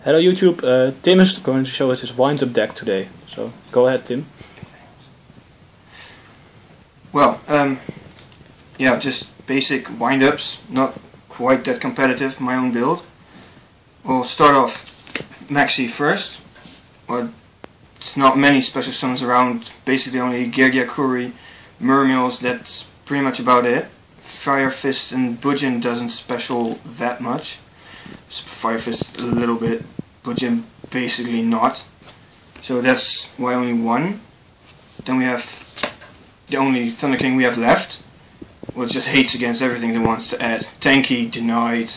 Hello YouTube, Tim is going to show us his wind-up deck today. So go ahead, Tim. Well, yeah, just basic wind-ups, not quite that competitive, my own build. We'll start off Maxi first. Well, it's not many special summons around, basically only Gergyakuri, Murmills, that's pretty much about it. Fire Fist and Bujin doesn't special that much. Fire Fist a little bit, Bujin basically not. So that's why only one. Then we have the only Thunder King we have left. Well, it just hates against everything that wants to add. Tanky, denied.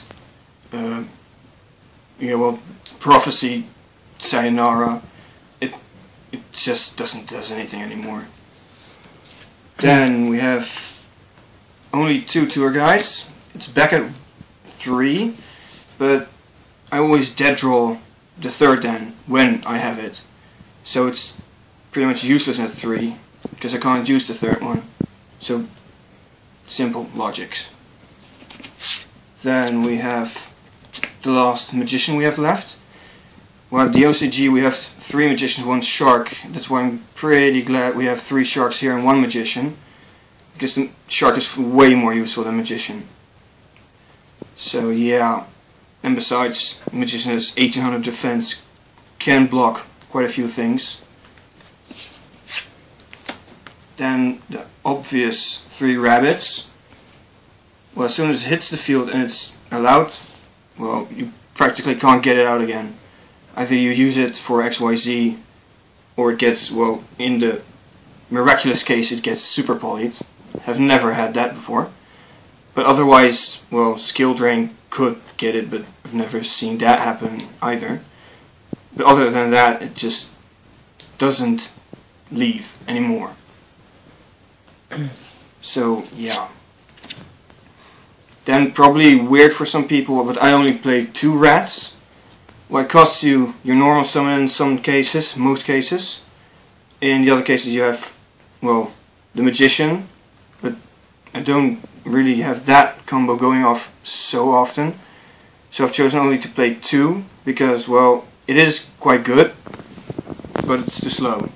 Yeah, well, Prophecy, Sayonara. It just doesn't anything anymore. Then we have only 2 tour guides. It's back at 3, but I always dead draw the 3rd then when I have it. So it's pretty much useless at 3 because I can't use the 3rd one. So simple logics. Then we have the last magician we have left. Well, the OCG we have 3 magicians, 1 shark. That's why I'm pretty glad we have 3 sharks here and 1 magician. Because the shark is way more useful than magician. So yeah, and besides, magician has 1800 defense, can block quite a few things. Then the obvious 3 rabbits. Well, as soon as it hits the field and it's allowed, well, you practically can't get it out again. Either you use it for XYZ, or it gets, well, in the miraculous case it gets super polyed. Have never had that before. But otherwise, well, skill drain could get it, but I've never seen that happen either. But other than that, it just doesn't leave anymore. So, yeah. Then probably weird for some people, but I only play 2 rats. Well, it costs you your normal summon in some cases, most cases. In the other cases you have, well, the magician, but I don't really have that combo going off so often. So I've chosen only to play 2, because, well, it is quite good, but it's too slow.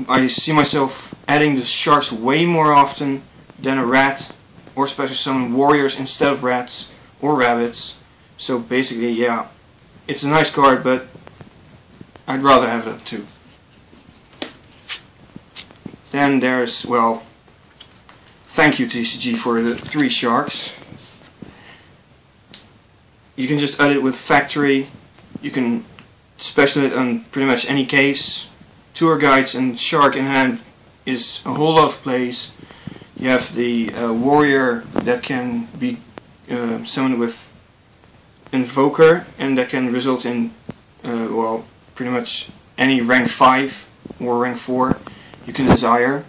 I see myself adding the sharks way more often than a rat, or special summon warriors instead of rats or rabbits. So basically, yeah, it's a nice card, but I'd rather have it 2. Then there's, well, thank you TCG for the 3 sharks. You can just add it with factory. You can special it on pretty much any case. Tour guides and shark in hand is a whole lot of plays. You have the warrior that can be summoned with Invoker, and that can result in, well, pretty much any rank 5 or rank 4 you can desire.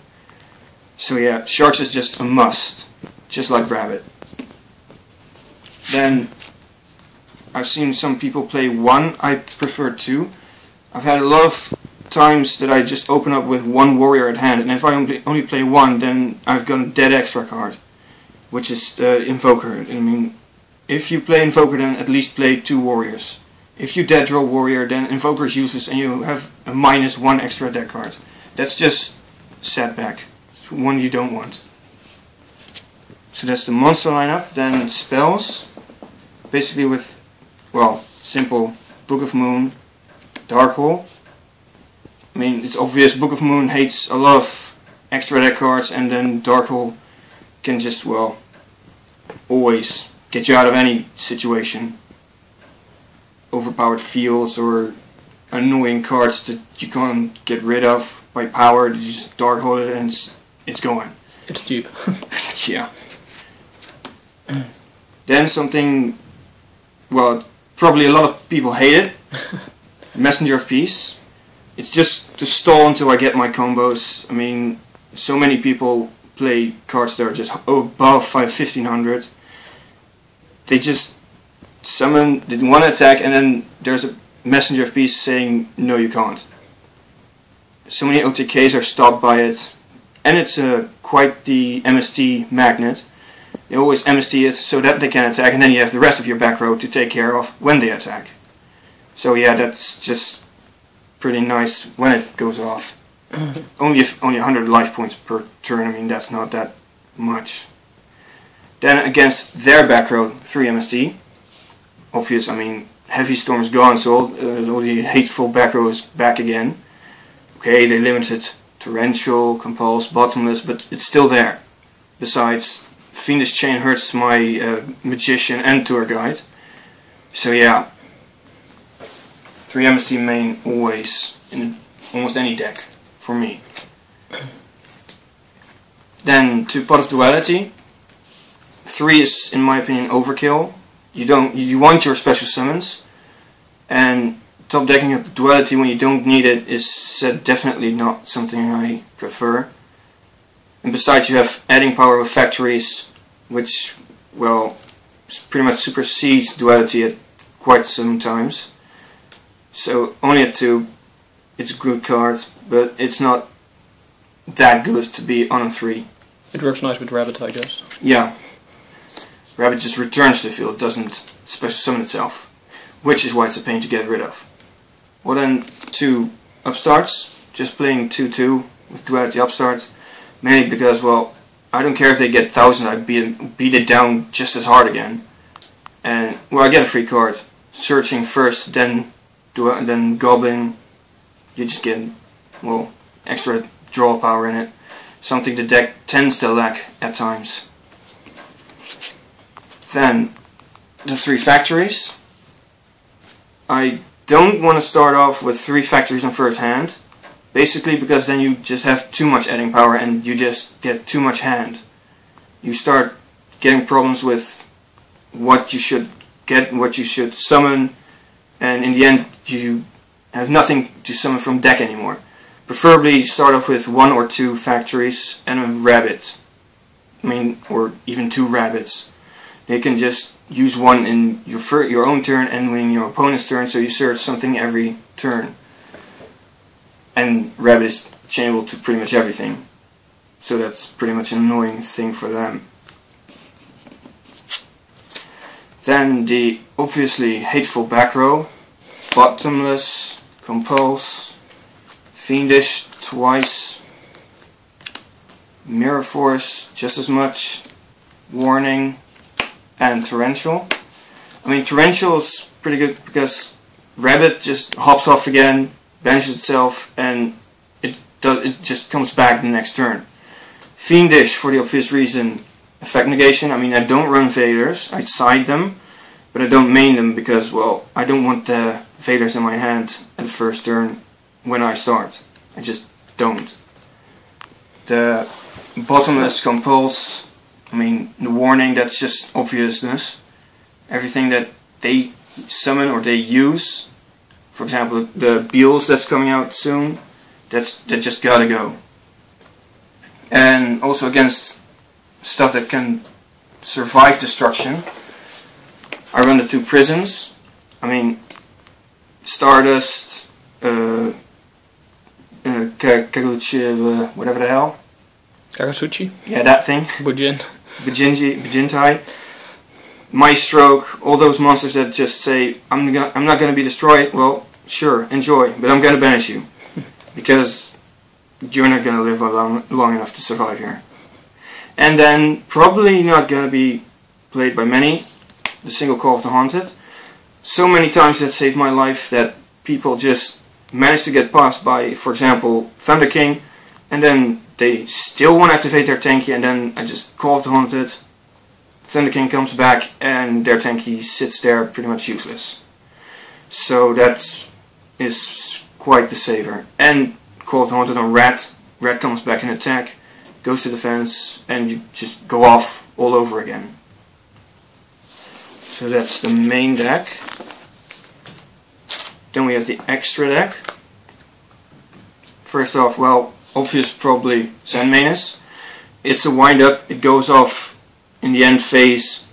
So yeah, sharks is just a must, just like rabbit. Then I've seen some people play 1, I prefer 2. I've had a lot of times that I just open up with 1 warrior at hand, and if I only play 1, then I've got a dead extra card, which is the Invoker. I mean, if you play Invoker, then at least play 2 warriors. If you dead draw warrior, then Invoker is useless and you have a -1 extra deck card. That's just setback. It's one you don't want. So that's the monster lineup. Then spells, basically with, well, simple Book of Moon, Darkhole. I mean, it's obvious Book of Moon hates a lot of extra deck cards, and then Darkhole can just, well, always get you out of any situation. Overpowered fields or annoying cards that you can't get rid of by power, you just Darkhole it and it's going. It's cheap. Yeah. Then something, well, probably a lot of people hate it. Messenger of Peace. It's just to stall until I get my combos. I mean, so many people play cards that are just above 1500. They just summon, they want to attack, and then there's a Messenger of Peace saying, no you can't. So many OTKs are stopped by it, and it's quite the MST magnet. They always MST it so that they can attack, and then you have the rest of your back row to take care of when they attack. So yeah, that's just pretty nice when it goes off. only 100 life points per turn. I mean, that's not that much. Then against their back row, 3 MST. Obvious, I mean, Heavy Storm's gone, so all the hateful back row is back again. Okay, they limited Torrential, Compulse, Bottomless, but it's still there. Besides, Fiendish Chain hurts my Magician and Tour Guide. So yeah, 3 MST main always in almost any deck for me. Then to Pot of Duality. 3 is, in my opinion, overkill. You want your special summons, and top decking up Duality when you don't need it is definitely not something I prefer. And besides, you have adding power with Factories, which, well, pretty much supersedes Duality at quite some times. So only at 2, it's a good card, but it's not that good to be on a 3. It works nice with Rabbit, I guess. Yeah. Rabbit just returns to the field, doesn't special summon itself, which is why it's a pain to get rid of. Well then, 2 upstarts, just playing 2-2 with Duality upstart, mainly because, well, I don't care if they get 1000, I beat it down just as hard again. And, well, I get a free card. Searching first, then Goblin, you just get, well, extra draw power in it. Something the deck tends to lack at times. Then, the 3 Factories. I don't want to start off with 3 Factories on first hand. Basically because then you just have too much adding power and you just get too much hand. You start getting problems with what you should get, what you should summon, and in the end you have nothing to summon from deck anymore. Preferably start off with 1 or 2 Factories and a Rabbit. I mean, or even 2 Rabbits. You can just use 1 in your own turn and in your opponent's turn, so you search something every turn. And Rabbit is chainable to pretty much everything. So that's pretty much an annoying thing for them. Then the obviously hateful back row. Bottomless, Compulse, Fiendish twice, Mirror Force just as much, Warning, and Torrential. I mean, Torrential is pretty good because Rabbit just hops off again, banishes itself, and it just comes back the next turn. Fiendish, for the obvious reason, effect negation. I mean, I don't run Vaders, I side them, but I don't main them because, well, I don't want the Vaders in my hand at the first turn when I start. I just don't. The Bottomless Compulse, I mean, the Warning, that's just obviousness. Everything that they summon or they use, for example, the Beals that's coming out soon, that just gotta go. And also against stuff that can survive destruction, I run the 2 Prisons. I mean, Stardust, Kaguchi, whatever the hell. Kagasuchi? Yeah, that thing. Bujin. Bujintai. Maestroke, all those monsters that just say, I'm not going to be destroyed. Well, sure, enjoy, but I'm going to banish you. Because you're not going to live long enough to survive here. And then, probably not going to be played by many, the single Call of the Haunted. So many times that saved my life that people just managed to get past by, for example, Thunder King, and then they still want to activate their tanky, and then I just Call of the Haunted, Thunder King comes back, and their tanky sits there pretty much useless. So that is quite the saver. And Call of the Haunted on Rat. Rat comes back in attack, goes to defense, and you just go off all over again. So that's the main deck. Then we have the extra deck. First off, well, obvious probably Sand Manus. It's a wind up, it goes off in the end phase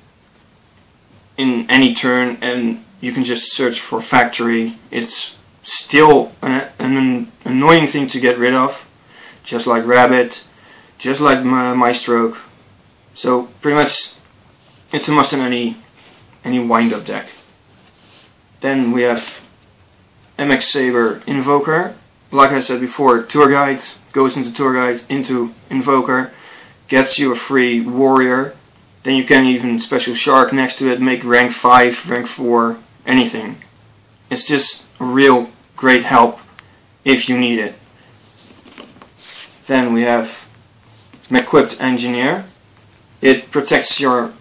in any turn, and you can just search for Factory. It's still an annoying thing to get rid of, just like Rabbit, just like Maestroke. So pretty much it's a must in any wind up deck. Then we have MX Saber Invoker. Like I said before, Tour Guide goes into Tour Guide into Invoker, gets you a free warrior. Then you can even special Shark next to it, make rank 5, rank 4, anything. It's just a real great help if you need it. Then we have Equipped Engineer. It protects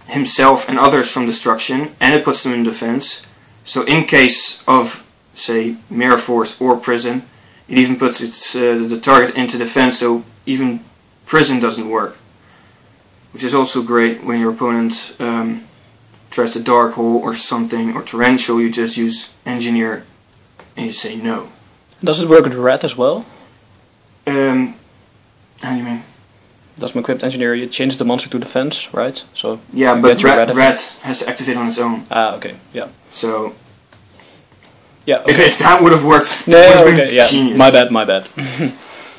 himself and others from destruction, and it puts them in defense. So in case of, say, Mirror Force or Prison, it even puts the target into defense, so even Prison doesn't work. Which is also great when your opponent tries to Dark Hole or something, or Torrential. You just use Engineer and you say no. Does it work with Red as well? How do you mean? Does Equipped Engineer, you change the monster to defense, right? So yeah, but Red has to activate on its own. Ah, okay, yeah. So yeah, okay. if that would have worked, no, would have been okay, yeah. genius. My bad.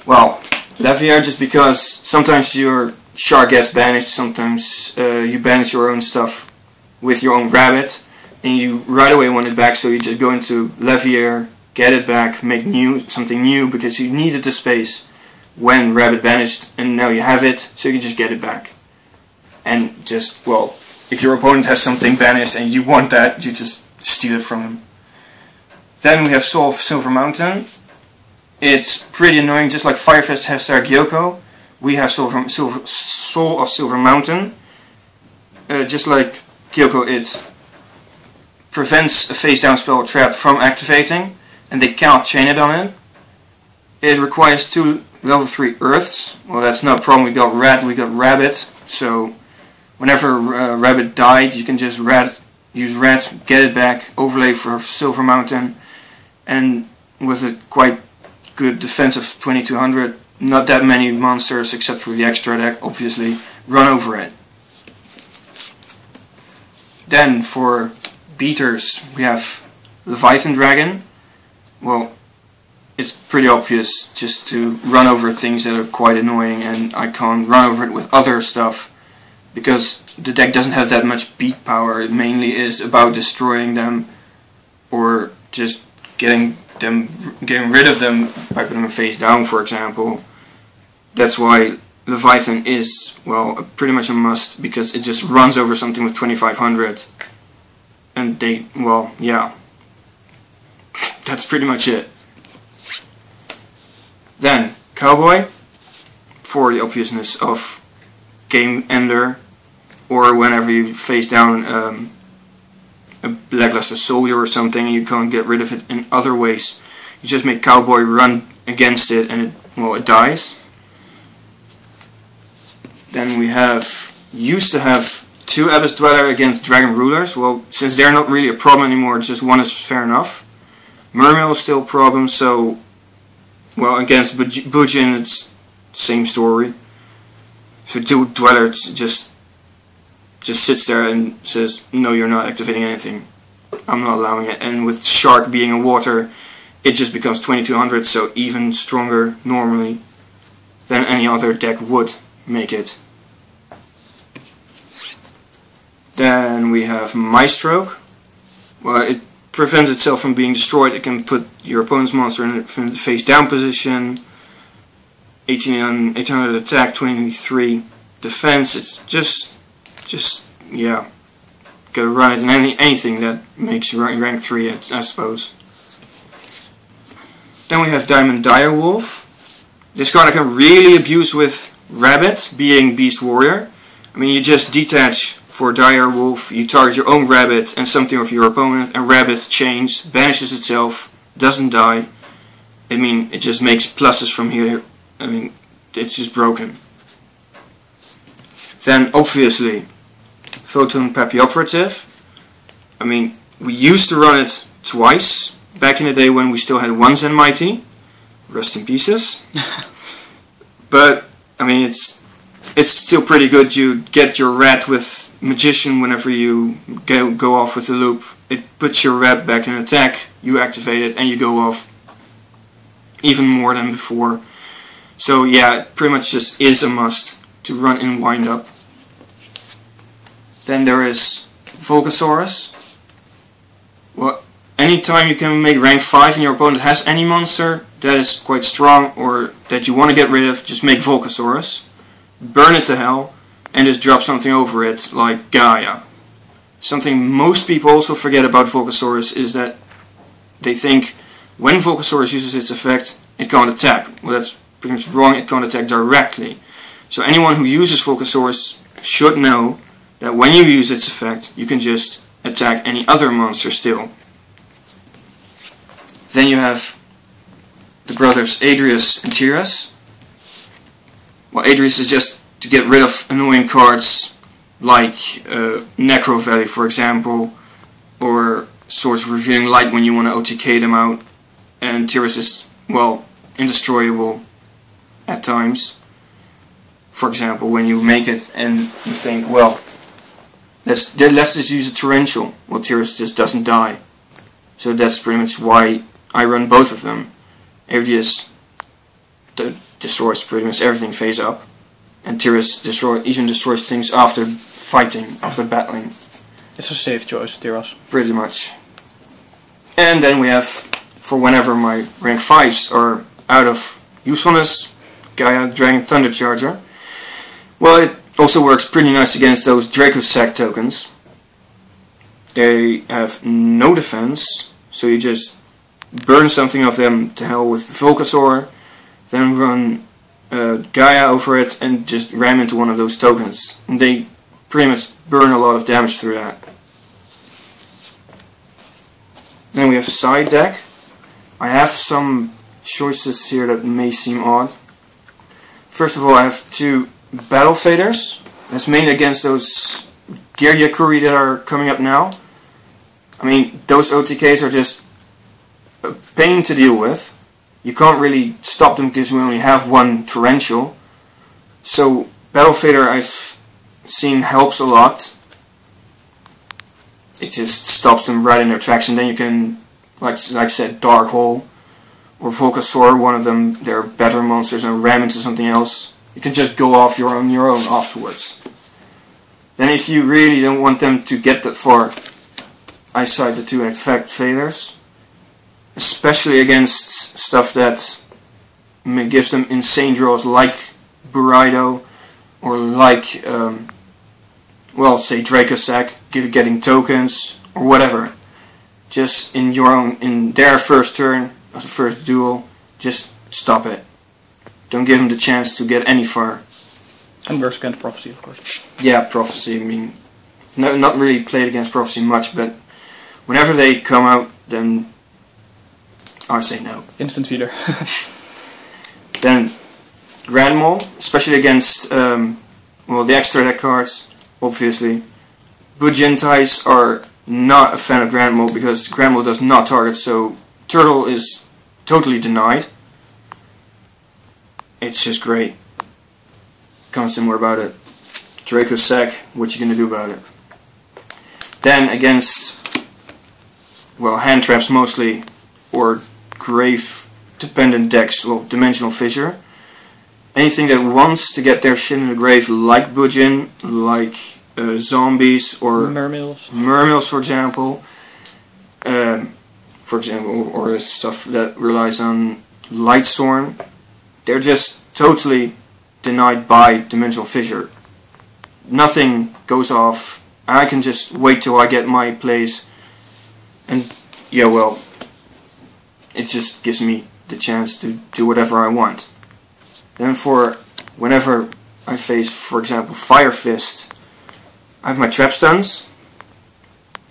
Well, Levier, just because sometimes your Shark gets banished, sometimes you banish your own stuff with your own rabbit, and you right away want it back, so you just go into Levier, get it back, make something new, because you needed the space when rabbit banished, and now you have it, so you just get it back. And just, well, if your opponent has something banished and you want that, you just steal it from him. Then we have Soul of Silver Mountain. It's pretty annoying, just like Firefist has their Gyoko. We have Soul of Silver Mountain. Just like Gyoko, it prevents a face down spell or trap from activating, and they cannot chain it on it. It requires 2 level 3 Earths. Well, that's no problem. We got Rat, we got Rabbit, so whenever Rabbit died, you can just use Rat, get it back, overlay for Silver Mountain, and with a quite good defense of 2200, not that many monsters except for the extra deck, obviously, run over it. Then for beaters, we have Leviathan Dragon. Well, it's pretty obvious just to run over things that are quite annoying, and I can't run over it with other stuff because the deck doesn't have that much beat power. It mainly is about destroying them or just getting rid of them by putting them face down, for example. That's why Leviathan is, well, pretty much a must, because it just runs over something with 2500, and they, well, yeah, that's pretty much it. Then Cowboy, for the obviousness of game ender, or whenever you face down a Blackluster Soldier or something and you can't get rid of it in other ways, you just make Cowboy run against it and it dies. Then we used to have 2 Abyss Dweller against Dragon Rulers. Well, since they're not really a problem anymore, just 1 is fair enough. Mermail is still a problem, so, well, against Bujin it's same story. So 2 Dwellers just sits there and says, no, you're not activating anything. I'm not allowing it. And with Shark being a water, it just becomes 2200, so even stronger normally than any other deck would make it. Then we have Maestroke. Well, it prevents itself from being destroyed. It can put your opponent's monster in the face down position. 800 attack, 23 defense. It's just yeah, gotta run it in anything that makes you rank 3, I suppose. Then we have Diamond Direwolf. This card I can really abuse with Rabbit, being Beast Warrior. I mean, you just detach for Direwolf, you target your own Rabbit and something of your opponent, and Rabbit chains, banishes itself, doesn't die. I mean, it just makes pluses from here. I mean, it's just broken. Then, obviously, Photon Peppy Operative. I mean, we used to run it twice, back in the day when we still had 1 Zen Mighty. Rest in pieces. But, I mean, it's still pretty good. You get your rat with Magician whenever you go off with the loop. It puts your rat back in attack, you activate it, and you go off even more than before. So yeah, it pretty much just is a must to run in wind up. Then there is Volcasaurus. Well, anytime you can make rank 5 and your opponent has any monster that is quite strong or that you want to get rid of, just make Volcasaurus, burn it to hell, and just drop something over it like Gaia. Something most people also forget about Volcasaurus is that they think when Volcasaurus uses its effect, it can't attack. Well, that's pretty much wrong, it can't attack directly. So anyone who uses Volcasaurus should know that when you use its effect, you can just attack any other monster still. Then you have the brothers Adrius and Tiras. Well, Adrius is just to get rid of annoying cards like Necro Valley, for example, or Swords of Revealing Light when you want to OTK them out. And Tiras is, well, indestroyable at times. For example, when you make it and you think, well, let's just use a Torrential. Well, Tiras just doesn't die. So that's pretty much why I run both of them. Adrius destroys pretty much everything face up, and Tiras even destroys things after fighting, after battling. It's a safe choice, Tiras. Pretty much. And then we have, for whenever my rank 5s are out of usefulness, Gaia Dragon Thunder Charger. Well, it also works pretty nice against those Dracosac tokens. They have no defense, so you just burn something of them to hell with Volcasaur, then run Gaia over it and just ram into one of those tokens. And they pretty much burn a lot of damage through that. Then we have side deck. I have some choices here that may seem odd. First of all, I have 2 Battle Faders. That's mainly against those Gyryakuri that are coming up now. I mean, those OTKs are just a pain to deal with. You can't really stop them because we only have one Torrential. So Battle Fader I've seen helps a lot. It just stops them right in their tracks, and then you can, like I said, Dark Hole or Volcasaur, one of them, they're better monsters, and ram into something else. You can just go off your own afterwards. Then if you really don't want them to get that far, I side the 2 effect failures. Especially against stuff that gives them insane draws like Burrido or like, well, say Dracosac, getting tokens or whatever. Just in their first turn of the first duel, just stop it. Don't give them the chance to get any far. And works against Prophecy, of course. Yeah, Prophecy. I mean, not really played against Prophecy much, but whenever they come out, then I say no. Instant feeder. Then Grand Mole, especially against well, the extra deck cards, obviously. Bujintais are not a fan of Grand Mole because Grand Mole does not target, so Turtle is totally denied. It's just great. Can't say more about it. Dracosac, what you gonna do about it? Then against, well, hand traps mostly, or grave dependent decks, well, Dimensional Fissure. Anything that wants to get their shit in the grave, like Bujin, like zombies, or Mermills, for example. Or stuff that relies on Lightstorm. They're just totally denied by Dimensional Fissure. Nothing goes off. I can just wait till I get my plays, and yeah, well, it just gives me the chance to do whatever I want. Then for whenever I face, for example, Fire Fist, I have my trap stuns.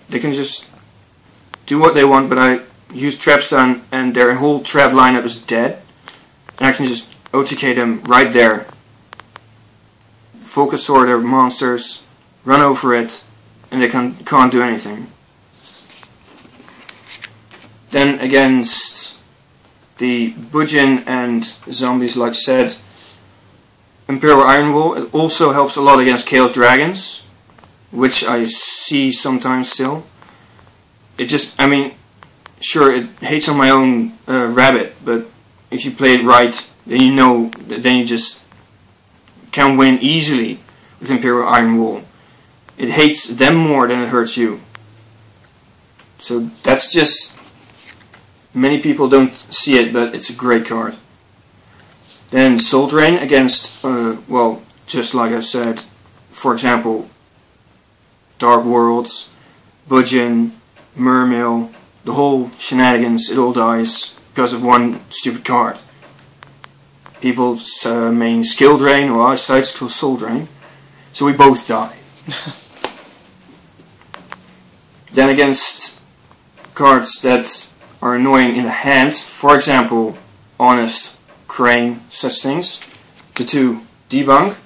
They can just do what they want, but I use trap stun and their whole trap lineup is dead. And I can just OTK them right there. Volcasaur their monsters, run over it, and they can't do anything. Then against the Bujin and zombies, like I said, Imperial Iron Wall, it also helps a lot against Chaos Dragons, which I see sometimes still. It just, I mean, sure, it hates on my own rabbit, but if you play it right, then you know, then you just can win easily with Imperial Iron Wall. It hates them more than it hurts you. So that's just Many people don't see it, but it's a great card. Then Soul Drain against, well, just like I said, for example, Dark Worlds, Budgeon, Mermail, the whole shenanigans, it all dies because of one stupid card. People's main skill drain, or I side skill Soul Drain, so we both die. Then against cards that are annoying in the hand, for example, Honest, Crane, such things, the 2 Debunk.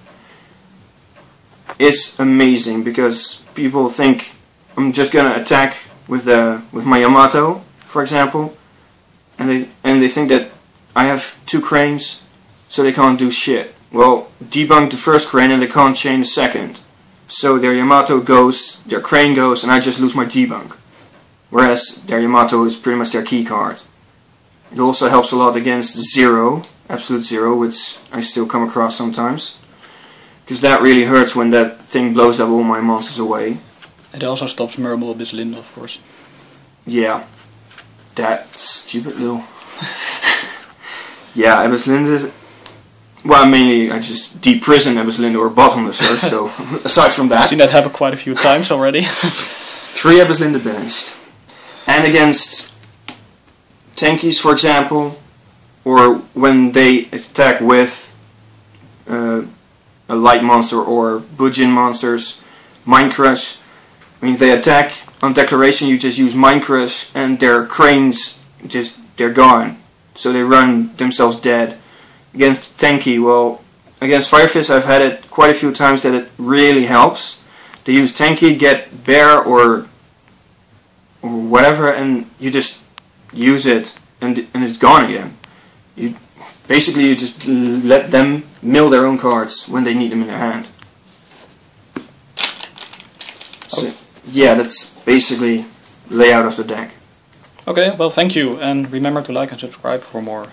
It's amazing because people think I'm just gonna attack with my Yamato, for example, and they think that I have 2 Cranes, so they can't do shit. Well, debunk the first Crane and they can't chain the second. So their Yamato goes, their Crane goes, and I just lose my debunk. Whereas their Yamato is pretty much their key card. It also helps a lot against Zero, Absolute Zero, which I still come across sometimes. Because that really hurts when that thing blows up all my monsters away. It also stops Mermail Abysslinda, of course. Yeah. That stupid little... Yeah, Abysslinda... Well, mainly I just deprison Abysslinda or bottomless her, so aside from that... I've seen that happen quite a few times already. 3 Abysslinda banished. And against tankies, for example, or when they attack with a light monster or Budgeon monsters, Mind Crush. I mean, if they attack on declaration, you just use Mind Crush, and their Cranes they're gone, so they run themselves dead. Against tanky, well, against Fire Fist, I've had it quite a few times that it really helps. They use tanky, get bear or whatever, and you just use it, and it's gone again. You just let them mill their own cards when they need them in their hand. So, yeah, that's basically layout of the deck. Okay, well, thank you, and remember to like and subscribe for more